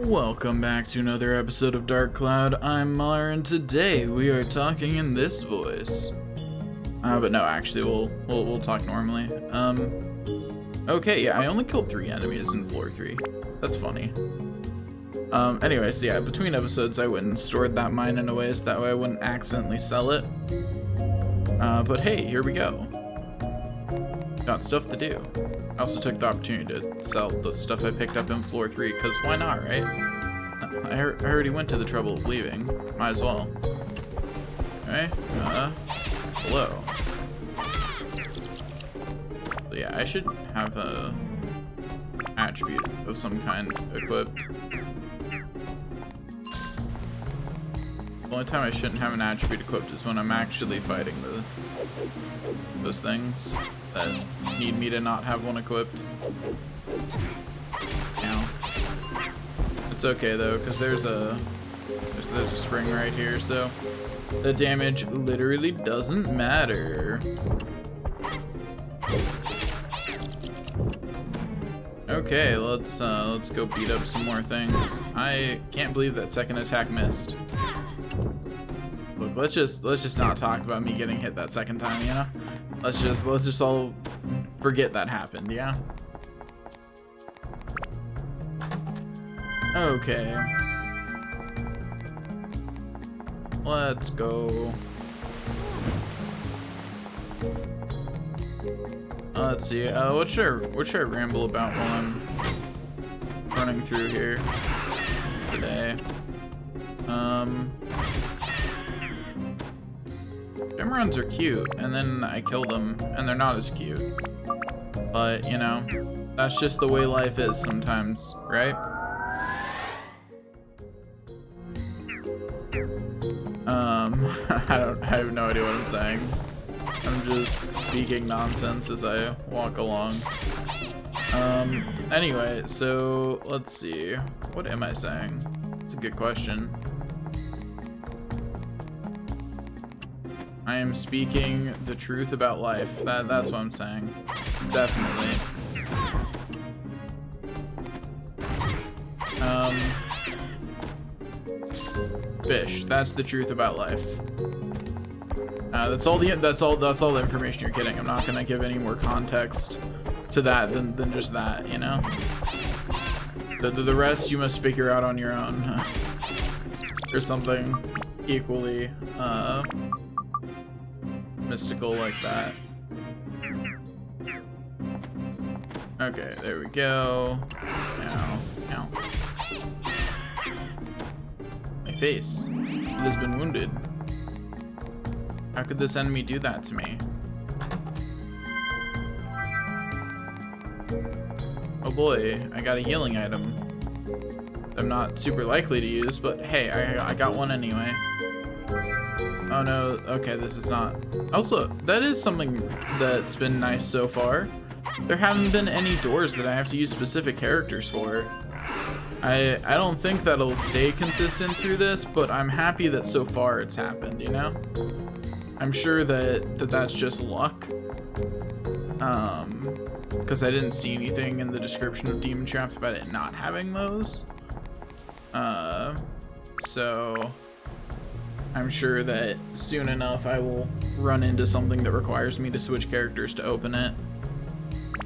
Welcome back to another episode of Dark Cloud. I'm Mar, and today we are talking in this voice. But no, actually, we'll talk normally. Okay, yeah, I only killed 3 enemies in floor 3. That's funny. Anyways, yeah, between episodes, I went and stored that mine in a way so that way I wouldn't accidentally sell it. But hey, here we go. Got stuff to do. I also took the opportunity to sell the stuff I picked up in floor 3, because why not, right? I already went to the trouble of leaving. Might as well. Okay, hello. So yeah, I should have a attribute of some kind equipped. The only time I shouldn't have an attribute equipped is when I'm actually fighting those things that need me to not have one equipped. Now, it's okay though, because there's a spring right here, so the damage literally doesn't matter. Okay, let's go beat up some more things. I can't believe that second attack missed. Look, let's just not talk about me getting hit that second time, you know? Let's just all forget that happened, yeah? Okay. Let's go. Let's see. What should I ramble about while I'm running through here today? Gem runs are cute, and then I kill them, and they're not as cute. But, you know, that's just the way life is sometimes, right? I have no idea what I'm saying. I'm just speaking nonsense as I walk along. Anyway, so let's see. What am I saying? It's a good question. I am speaking the truth about life. That's what I'm saying. Definitely. Fish. That's the truth about life. That's all the information you're getting. I'm not gonna give any more context to that than just that, you know? The rest you must figure out on your own. Or something equally mystical like that. Okay, there we go. Ow, ow. My face. It has been wounded. How could this enemy do that to me? Oh boy, I got a healing item. I'm not super likely to use, but hey, I got one anyway. Oh no, okay, this is not. Also, that is something that's been nice so far. There haven't been any doors that I have to use specific characters for. I don't think that'll stay consistent through this, but I'm happy that so far it's happened, you know? I'm sure that's just luck. Because I didn't see anything in the description of Demon Traps about it not having those. So I'm sure that soon enough I will run into something that requires me to switch characters to open it,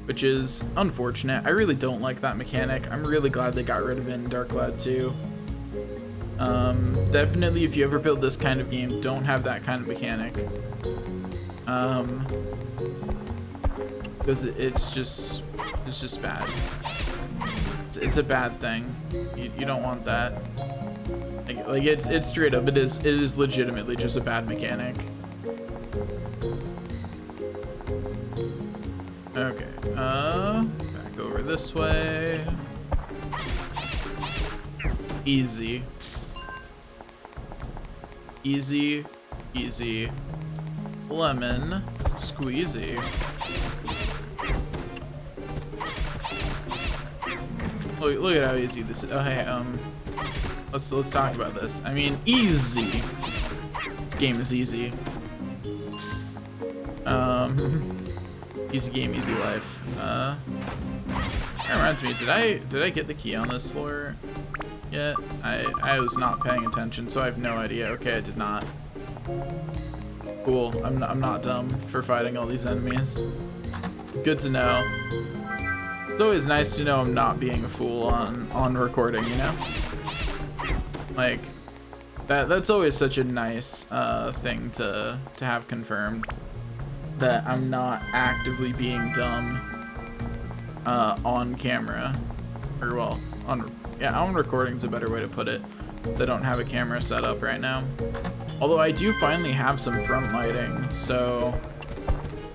which is unfortunate. I really don't like that mechanic. I'm really glad they got rid of it in Dark Cloud 2. Definitely if you ever build this kind of game, don't have that kind of mechanic. Because it's just bad. It's a bad thing. You don't want that. Like it's straight up. It is legitimately just a bad mechanic. Okay. Back over this way. Easy. Easy, easy. Lemon squeezy. Look at how easy this is. Oh, hey, let's talk about this. I mean, easy. This game is easy. Easy game, easy life. That reminds me, did I get the key on this floor? yet? I was not paying attention, so I have no idea. Okay, I did not. Cool. I'm not dumb for fighting all these enemies. Good to know. It's always nice to know I'm not being a fool on recording, you know? Like, that's always such a nice thing to have confirmed, that I'm not actively being dumb on camera, or well, on recording's a better way to put it. They don't have a camera set up right now. Although I do finally have some front lighting, so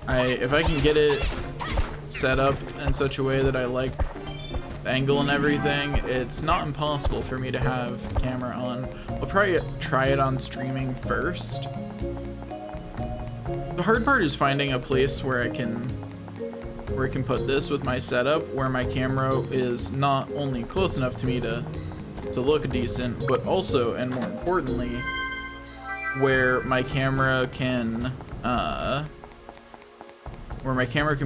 if I can get it set up in such a way that I like the angle and everything, it's not impossible for me to have camera on. I'll probably try it on streaming first. The hard part is finding a place where I can put this with my setup, where my camera is not only close enough to me to look decent, but also, and more importantly, where my camera can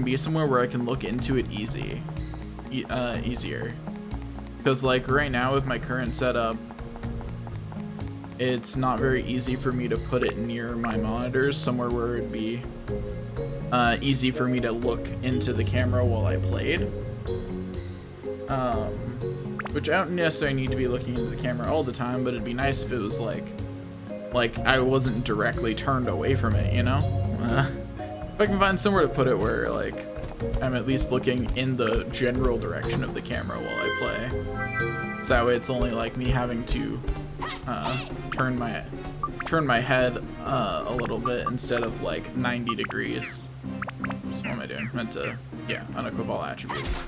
be somewhere where I can look into it easier. Because like right now with my current setup, it's not very easy for me to put it near my monitors, somewhere where it'd be easy for me to look into the camera while I played. Which I don't necessarily need to be looking into the camera all the time, but it'd be nice if it was like I wasn't directly turned away from it, you know? If I can find somewhere to put it where like I'm at least looking in the general direction of the camera while I play, so that way it's only like me having to turn my head a little bit instead of like 90 degrees. Oops, what am I doing? Meant to, yeah, unequip all attributes.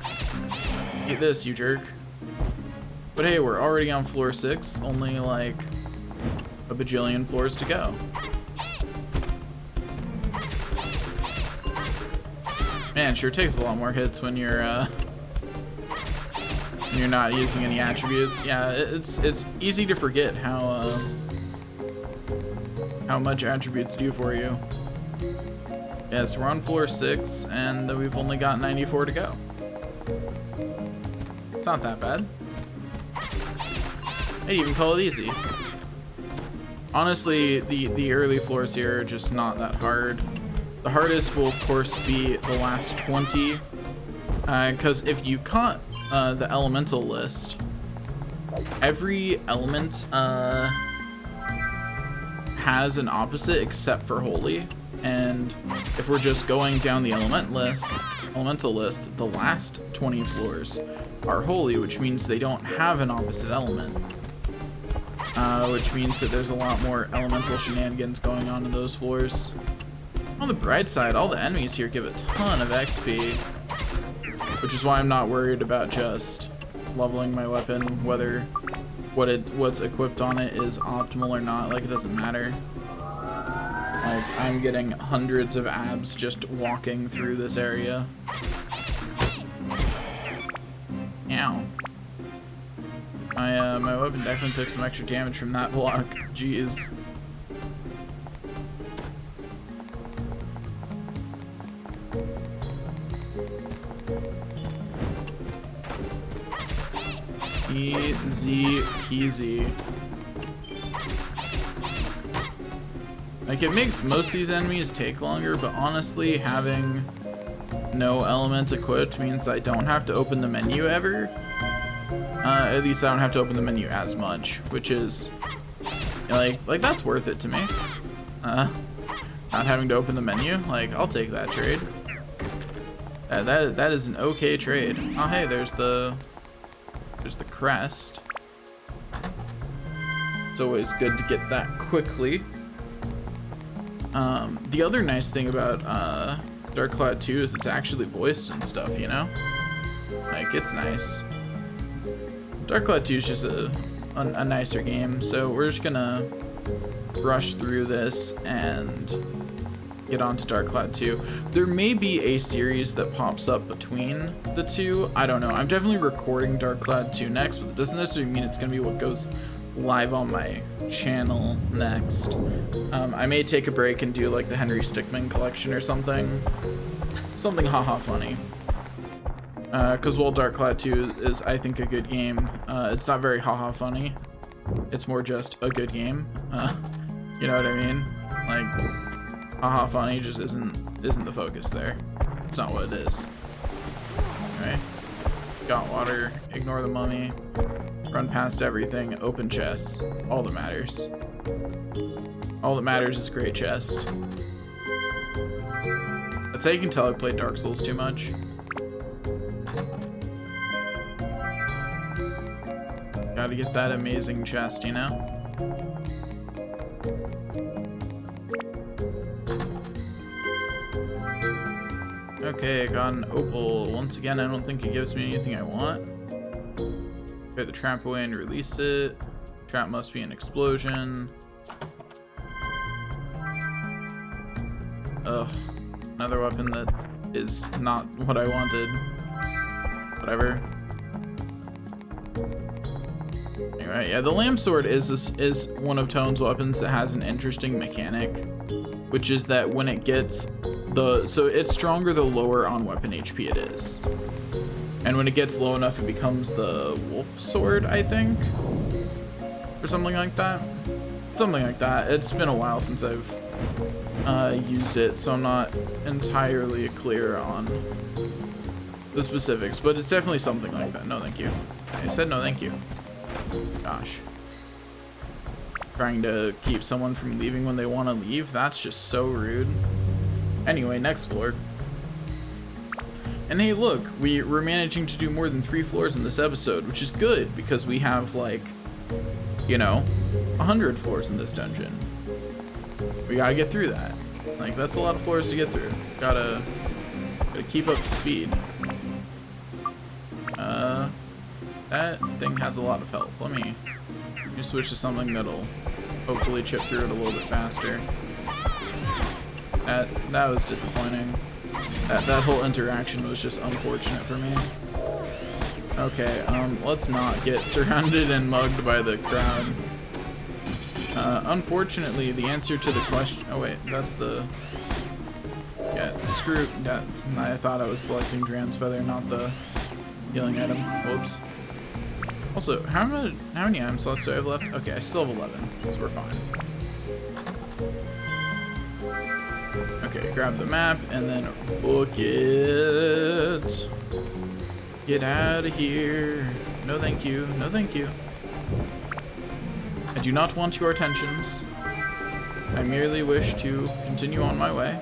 Eat this, you jerk. But hey, we're already on floor 6, only like a bajillion floors to go. Man, sure takes a lot more hits when you're not using any attributes. Yeah, it's easy to forget how much attributes do for you. Yeah, so we're on floor 6, and we've only got 94 to go. It's not that bad. I'd even call it easy. Honestly, the early floors here are just not that hard. The hardest will, of course, be the last 20, because if you caught the elemental list, every element has an opposite except for holy, and if we're just going down the elemental list, the last 20 floors are holy, which means they don't have an opposite element. Which means that there's a lot more elemental shenanigans going on in those floors. On the bright side, all the enemies here give a ton of XP, which is why I'm not worried about just leveling my weapon, whether what's equipped on it is optimal or not. Like, it doesn't matter. Like, I'm getting hundreds of abs just walking through this area. Ow. My weapon definitely took some extra damage from that block. Jeez. Easy peasy. Like, it makes most of these enemies take longer, but honestly, having no element equipped means I don't have to open the menu ever. At least I don't have to open the menu as much, which is, like that's worth it to me. Not having to open the menu, like, I'll take that trade. That is an okay trade. Oh, hey, there's the crest. It's always good to get that quickly. The other nice thing about Dark Cloud 2 is it's actually voiced and stuff, you know? Like, it's nice. Dark Cloud 2 is just a nicer game, so we're just gonna rush through this and get on to Dark Cloud 2. There may be a series that pops up between the two. I don't know. I'm definitely recording Dark Cloud 2 next, but it doesn't necessarily mean it's gonna be what goes live on my channel next. I may take a break and do like the Henry Stickmin collection or something haha funny. Because while Dark Cloud 2 is, I think, a good game, it's not very haha funny. It's more just a good game. You know what I mean? Like, haha funny just isn't the focus there. It's not what it is. Alright. Got water, ignore the mummy, run past everything, open chests. All that matters. All that matters is great chest. That's how you can tell I played Dark Souls too much. Gotta get that amazing chest, you know? Okay, I got an opal. Once again, I don't think it gives me anything I want. Get the trap away and release it. Trap must be an explosion. Ugh. Another weapon that is not what I wanted. Whatever. Anyway, yeah, the Lamb Sword is one of Tone's weapons that has an interesting mechanic, which is that when it gets so it's stronger the lower on weapon HP it is. And when it gets low enough, it becomes the Wolf Sword, I think? Or something like that. Something like that. It's been a while since I've used it, so I'm not entirely clear on the specifics, but it's definitely something like that. No, thank you. I said no, thank you. Gosh. Trying to keep someone from leaving when they want to leave, that's just so rude. Anyway, next floor. And hey, look, we're managing to do more than 3 floors in this episode, which is good because we have, like, you know, 100 floors in this dungeon. We gotta get through that. Like, that's a lot of floors to get through. Gotta keep up the speed. That thing has a lot of health. Let me switch to something that'll hopefully chip through it a little bit faster. That was disappointing. That whole interaction was just unfortunate for me. Okay, let's not get surrounded and mugged by the crowd. Unfortunately, the answer to the question... Oh wait, that's the... Yeah, screw that. I thought I was selecting Dran's Feather, not the healing item. Whoops. Also, how many item slots do I have left? Okay, I still have 11, so we're fine. Okay, grab the map and then book it. Get out of here. No thank you. No thank you. I do not want your attentions. I merely wish to continue on my way.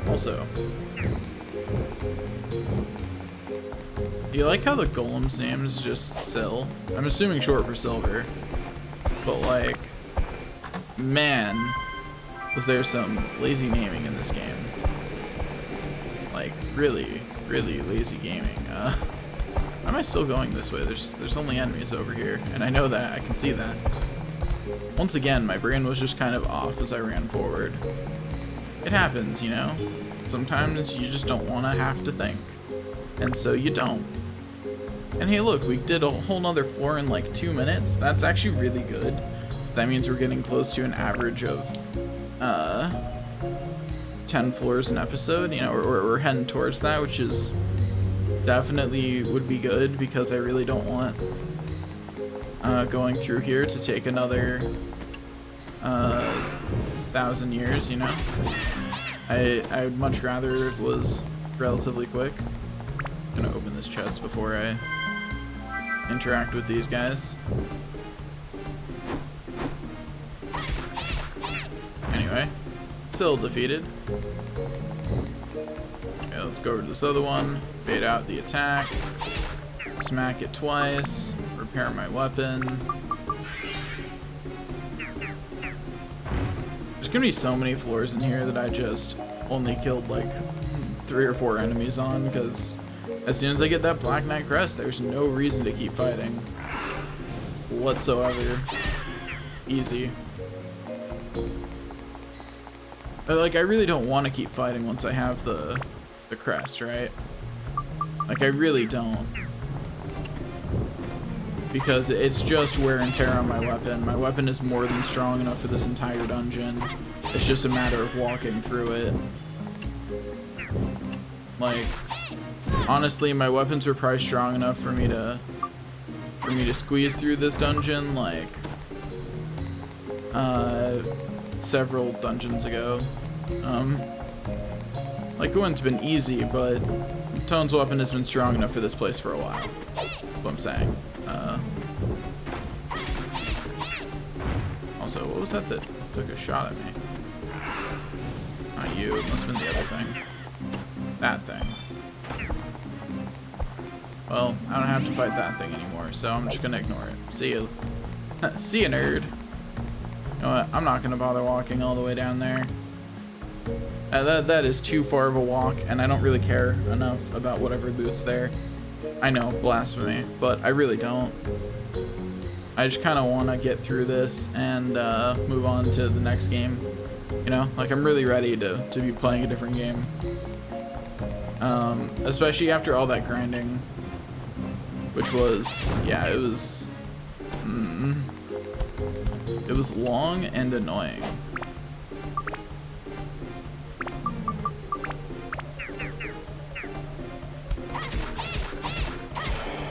Also, you like how the golem's name is just Sil? I'm assuming short for silver. But like, man, was there some lazy naming in this game. Like, really, really lazy gaming. Why am I still going this way? There's only enemies over here, and I know that, I can see that. Once again, my brain was just kind of off as I ran forward. It happens, you know? Sometimes you just don't want to have to think. And so you don't. And hey look, we did a whole nother floor in like 2 minutes. That's actually really good. That means we're getting close to an average of 10 floors an episode, you know, we're heading towards that, which is definitely would be good because I really don't want going through here to take another 1,000 years, you know. I'd much rather it was relatively quick. I'm gonna open this chest before I interact with these guys. Anyway, still defeated. Okay, let's go over to this other one, bait out the attack, smack it twice, repair my weapon. There's gonna be so many floors in here that I just only killed like 3 or 4 enemies on, because as soon as I get that Black Knight crest, there's no reason to keep fighting whatsoever. Easy. But like, I really don't want to keep fighting once I have the crest, right? Like, I really don't. Because it's just wear and tear on my weapon. My weapon is more than strong enough for this entire dungeon. It's just a matter of walking through it. Like, honestly, my weapons were probably strong enough for me to squeeze through this dungeon, like, several dungeons ago. Like, it wouldn't have been easy, but Tone's weapon has been strong enough for this place for a while. That's what I'm saying. Also, what was that took a shot at me? Not you, it must have been the other thing. That thing. Well, I don't have to fight that thing anymore, so I'm just gonna ignore it. See you. See you, nerd. You know what? I'm not gonna bother walking all the way down there. That is too far of a walk, and I don't really care enough about whatever loot's there. I know, blasphemy, but I really don't. I just kind of want to get through this and move on to the next game. You know, like, I'm really ready to be playing a different game. Especially after all that grinding, which was, yeah, it was long and annoying.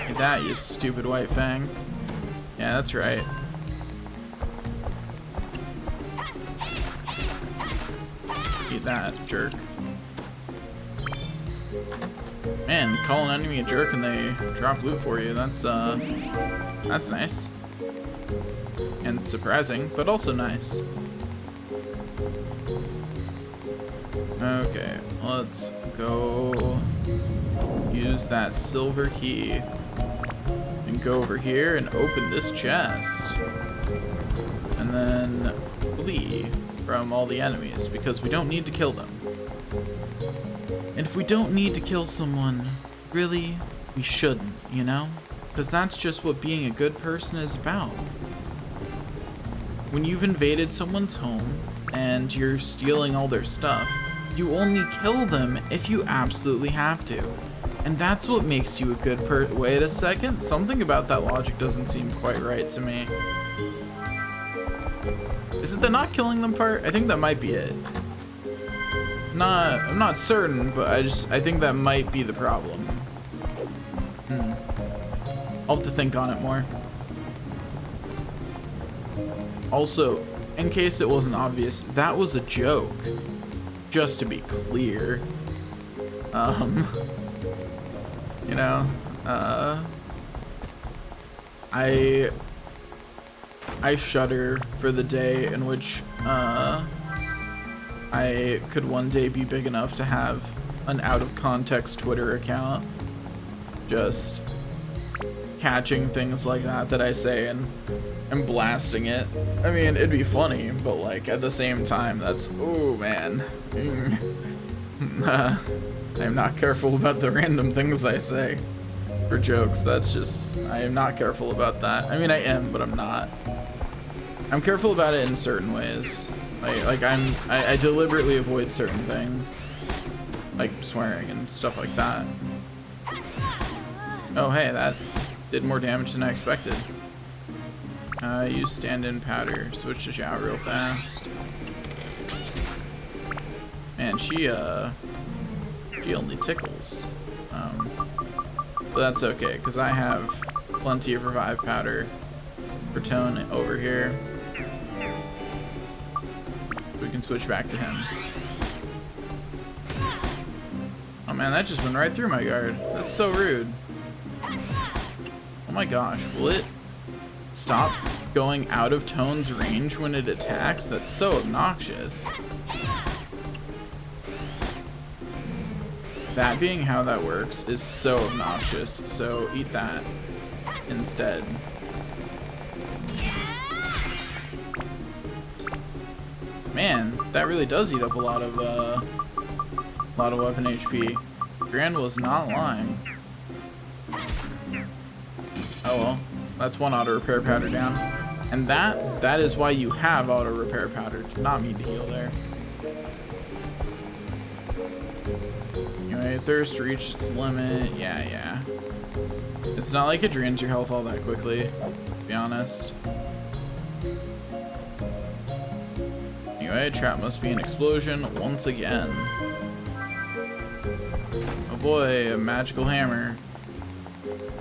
Like that, you stupid white fang. Yeah, that's right. Eat that, jerk. Man, call an enemy a jerk and they drop loot for you. That's nice. And surprising, but also nice. Okay, let's go use that silver key and go over here and open this chest. And then flee from all the enemies because we don't need to kill them. And if we don't need to kill someone, really, we shouldn't, you know? Because that's just what being a good person is about. When you've invaded someone's home and you're stealing all their stuff, you only kill them if you absolutely have to. And that's what makes you a good person. Wait a second, something about that logic doesn't seem quite right to me. Is it the not killing them part? I think that might be it. I'm not certain, but I think that might be the problem. I'll have to think on it more. Also, in case it wasn't obvious, that was a joke. Just to be clear. You know, I shudder for the day in which, I could one day be big enough to have an out-of-context Twitter account just catching things like that I say and blasting it. I mean, it'd be funny, but like at the same time, that's, oh man. I'm not careful about the random things I say for jokes. That's just, I am not careful about that. I mean, I am, but I'm not. I'm careful about it in certain ways. I deliberately avoid certain things, like swearing and stuff like that. Oh, hey, that did more damage than I expected. Use stand-in powder. Switch to Xiao real fast. Man, she only tickles. But that's okay, because I have plenty of revive powder for Tone over here. We can switch back to him. Oh man, that just went right through my guard. That's so rude. Oh my gosh, will it stop going out of Tone's range when it attacks? That's so obnoxious. That being how that works is so obnoxious, so eat that instead. Man, that really does eat up a lot of weapon HP. Grand was not lying. Oh well, that's one auto repair powder down. And that is why you have auto repair powder. Did not mean to heal there. Anyway, thirst reached its limit. Yeah. It's not like it drains your health all that quickly, to be honest. Anyway, trap must be an explosion once again. boy, a magical hammer.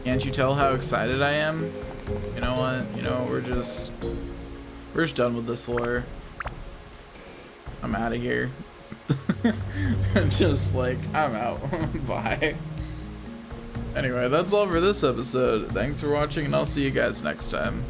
Can't you tell how excited I am? You know what? You know, we're just done with this floor. I'm out of here. Just like, I'm out. Bye. Anyway, that's all for this episode. Thanks for watching, and I'll see you guys next time.